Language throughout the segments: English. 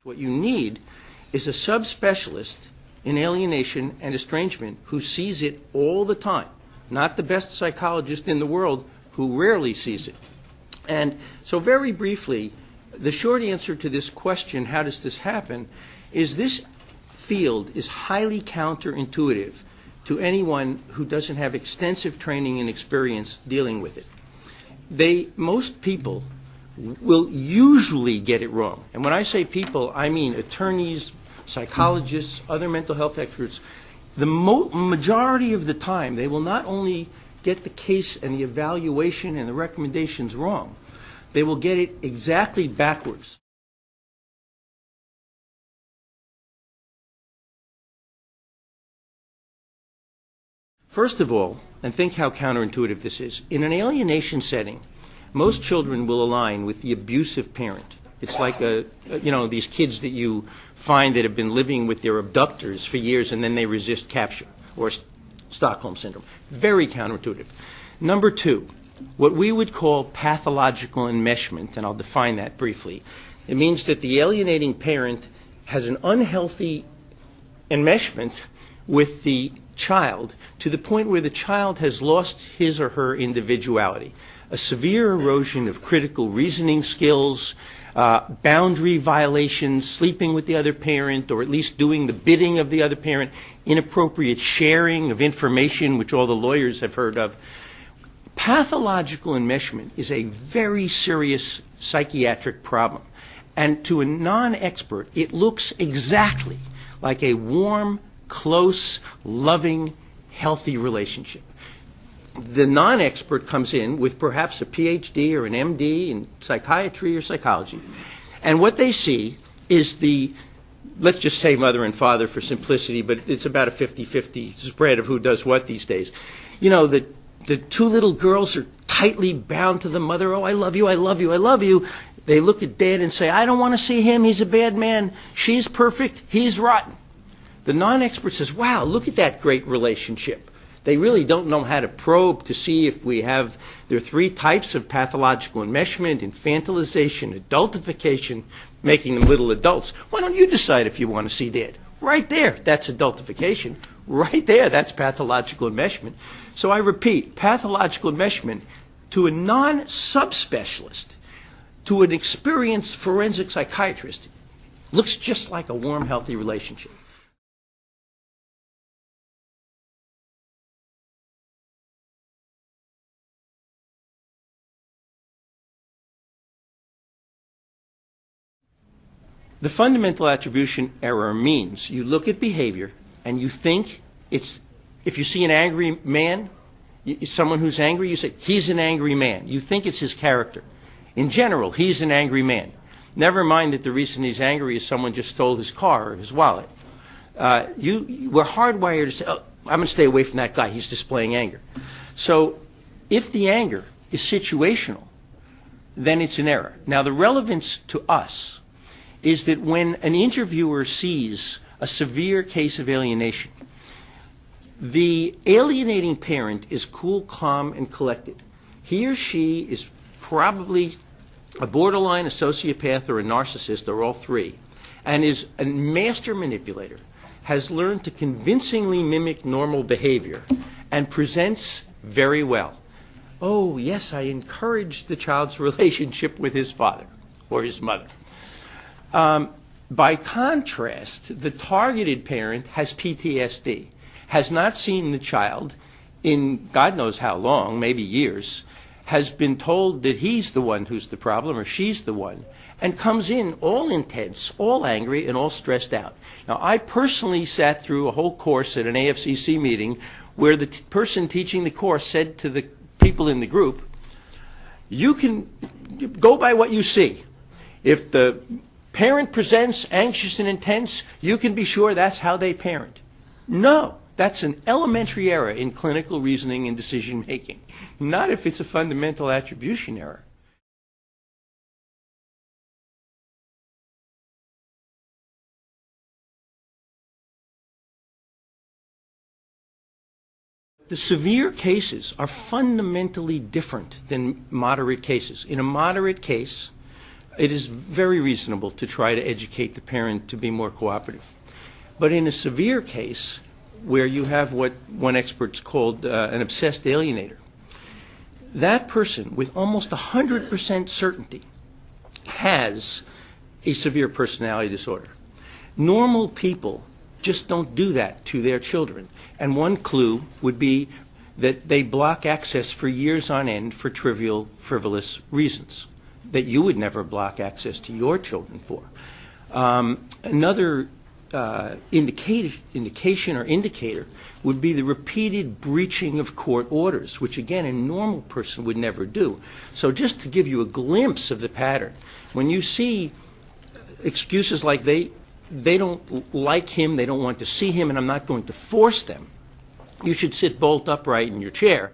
What you need is a subspecialist in alienation and estrangement who sees it all the time, not the best psychologist in the world who rarely sees it. And so very briefly, the short answer to this question, how does this happen, is this field is highly counterintuitive to anyone who doesn't have extensive training and experience dealing with it. Most people will usually get it wrong. And when I say people, I mean attorneys, psychologists, other mental health experts. The majority of the time, they will not only get the case and the evaluation and the recommendations wrong, they will get it exactly backwards. First of all, and think how counterintuitive this is, in an alienation setting, most children will align with the abusive parent. It's like these kids that you find that have been living with their abductors for years and then they resist capture, or Stockholm Syndrome. Very counterintuitive. Number two, what we would call pathological enmeshment, and I'll define that briefly. It means that the alienating parent has an unhealthy enmeshment with the child to the point where the child has lost his or her individuality. A severe erosion of critical reasoning skills, boundary violations, sleeping with the other parent, or at least doing the bidding of the other parent, inappropriate sharing of information, which all the lawyers have heard of. Pathological enmeshment is a very serious psychiatric problem. And to a non-expert, it looks exactly like a warm, close, loving, healthy relationship. The non-expert comes in with perhaps a PhD or an MD in psychiatry or psychology, and what they see is let's just say mother and father for simplicity, but it's about a 50-50 spread of who does what these days. You know, the two little girls are tightly bound to the mother. Oh, I love you, I love you, I love you. They look at dad and say, I don't want to see him, he's a bad man. She's perfect, he's rotten. The non-expert says, wow, look at that great relationship. They really don't know how to probe to see if there are three types of pathological enmeshment: infantilization, adultification, making them little adults. Why don't you decide if you want to see dad? Right there, that's adultification. Right there, that's pathological enmeshment. So I repeat, pathological enmeshment to a non-subspecialist, to an experienced forensic psychiatrist, looks just like a warm, healthy relationship. The fundamental attribution error means you look at behavior and you think if you see an angry man, someone who's angry, you say, he's an angry man. You think it's his character. In general, he's an angry man. Never mind that the reason he's angry is someone just stole his car or his wallet. We're hardwired to say, oh, I'm going to stay away from that guy. He's displaying anger. So if the anger is situational, then it's an error. Now, the relevance to us is that when an interviewer sees a severe case of alienation, the alienating parent is cool, calm, and collected. He or she is probably a borderline, a sociopath, or a narcissist, or all three, and is a master manipulator, has learned to convincingly mimic normal behavior, and presents very well. Oh, yes, I encourage the child's relationship with his father or his mother. By contrast, the targeted parent has PTSD, has not seen the child in God knows how long, maybe years, has been told that he's the one who's the problem or she's the one, and comes in all intense, all angry, and all stressed out. Now, I personally sat through a whole course at an AFCC meeting where the person teaching the course said to the people in the group, you can go by what you see. If the parent presents anxious and intense, you can be sure that's how they parent. No, that's an elementary error in clinical reasoning and decision making, not if it's a fundamental attribution error. The severe cases are fundamentally different than moderate cases. In a moderate case, it is very reasonable to try to educate the parent to be more cooperative. But in a severe case, where you have what one expert's called an obsessed alienator, that person with almost 100% certainty has a severe personality disorder. Normal people just don't do that to their children. And one clue would be that they block access for years on end for trivial, frivolous reasons that you would never block access to your children for. Another indication or indicator would be the repeated breaching of court orders, which again a normal person would never do. So just to give you a glimpse of the pattern, when you see excuses like they don't like him, they don't want to see him, and I'm not going to force them, you should sit bolt upright in your chair.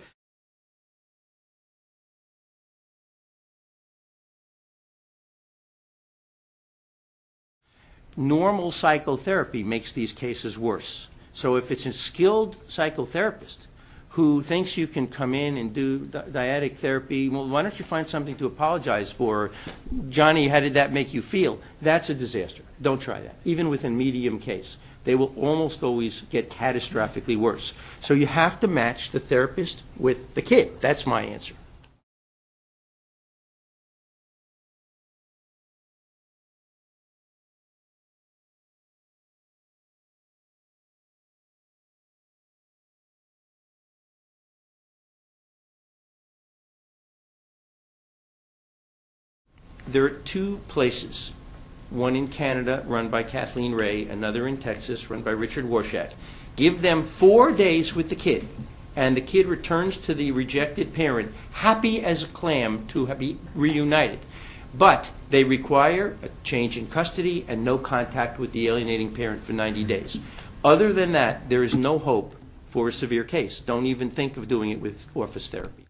Normal psychotherapy makes these cases worse. So if it's a skilled psychotherapist who thinks you can come in and do dyadic therapy, well, why don't you find something to apologize for? Johnny, how did that make you feel? That's a disaster. Don't try that. Even with a medium case, they will almost always get catastrophically worse. So you have to match the therapist with the kid. That's my answer. There are two places, one in Canada run by Kathleen Ray, another in Texas run by Richard Warshak. Give them 4 days with the kid, and the kid returns to the rejected parent happy as a clam to be reunited. But they require a change in custody and no contact with the alienating parent for 90 days. Other than that, there is no hope for a severe case. Don't even think of doing it with office therapy.